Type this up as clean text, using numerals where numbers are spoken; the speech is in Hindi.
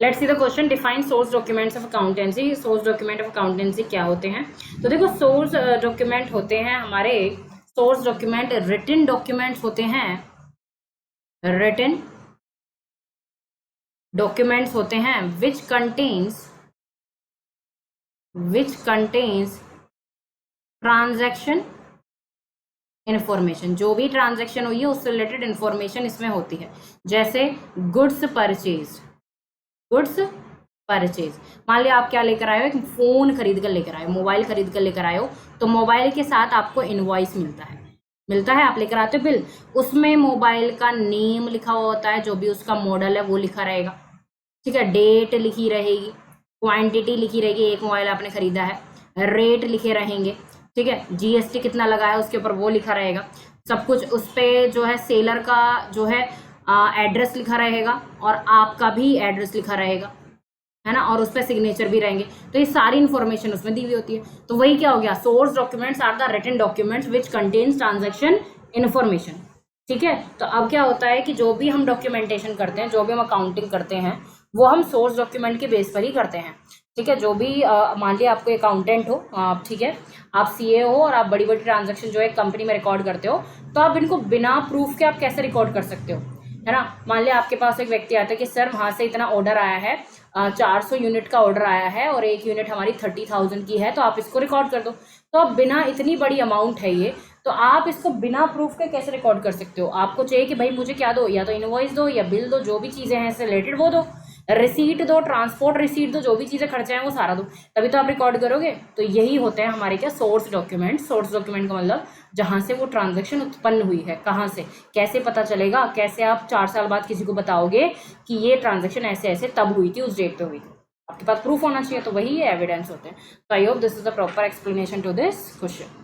Let's see the question, define source documents of accountancy. Source document of accountancy क्या होते हैं? तो देखो, सोर्स डॉक्यूमेंट होते हैं हमारे, सोर्स डॉक्यूमेंट रिटन डॉक्यूमेंट्स होते हैं, रिटन डॉक्यूमेंट्स होते हैं विच कंटेन्स ट्रांजैक्शन इंफॉर्मेशन। जो भी ट्रांजैक्शन हुई है उससे रिलेटेड इंफॉर्मेशन इसमें होती है। जैसे गुड्स परचेज, मान लिया आप क्या लेकर आए हो, एक फोन खरीद कर लेकर आए हो, मोबाइल खरीद कर लेकर आए हो, तो मोबाइल के साथ आपको इनवॉइस मिलता है, आप लेकर आते हो बिल, उसमें मोबाइल का नेम लिखा हुआ होता है, जो भी उसका मॉडल है वो लिखा रहेगा, ठीक है, डेट लिखी रहेगी, क्वांटिटी लिखी रहेगी, एक मोबाइल आपने खरीदा है, रेट लिखे रहेंगे, ठीक है, जीएसटी कितना लगा है उसके ऊपर वो लिखा रहेगा, सब कुछ उस पर जो है सेलर का जो है एड्रेस लिखा रहेगा और आपका भी एड्रेस लिखा रहेगा, है ना, और उस पर सिग्नेचर भी रहेंगे। तो ये सारी इंफॉर्मेशन उसमें दी हुई होती है। तो वही क्या हो गया, source documents are the written documents which contains transaction information. ठीक है, तो अब क्या होता है कि जो भी हम डॉक्यूमेंटेशन करते हैं, जो भी हम अकाउंटिंग करते हैं, वो हम सोर्स डॉक्यूमेंट के बेस पर ही करते हैं। ठीक है, जो भी मान लिया आपको अकाउंटेंट हो आप, ठीक है, आप सीए हो और आप बड़ी बड़ी ट्रांजैक्शन जो है कंपनी में रिकॉर्ड करते हो, तो आप इनको बिना प्रूफ के आप कैसे रिकॉर्ड कर सकते हो, है ना। मान लिया आपके पास एक व्यक्ति आता है कि सर वहाँ से इतना ऑर्डर आया है, 400 यूनिट का ऑर्डर आया है और एक यूनिट हमारी 30,000 की है, तो आप इसको रिकॉर्ड कर दो। तो अब बिना, इतनी बड़ी अमाउंट है ये, तो आप इसको बिना प्रूफ के कैसे रिकॉर्ड कर सकते हो? आपको चाहिए कि भाई मुझे क्या दो, या तो इनवॉइस दो या बिल दो, जो भी चीज़ें हैं इससे रिलेटेड वो दो, रिसीट दो, ट्रांसपोर्ट रिसीट दो, जो भी चीज़ें खर्चे हैं वो सारा दो, तभी तो आप रिकॉर्ड करोगे। तो यही होते हैं हमारे क्या, सोर्स डॉक्यूमेंट। सोर्स डॉक्यूमेंट का मतलब जहाँ से वो ट्रांजैक्शन उत्पन्न हुई है, कहाँ से, कैसे पता चलेगा, कैसे आप 4 साल बाद किसी को बताओगे कि ये ट्रांजैक्शन ऐसे ऐसे तब हुई थी, उस डेट पे हुई थी, आपके पास प्रूफ होना चाहिए। तो वही एविडेंस होते हैं। तो I hope this is the proper explanation to this question.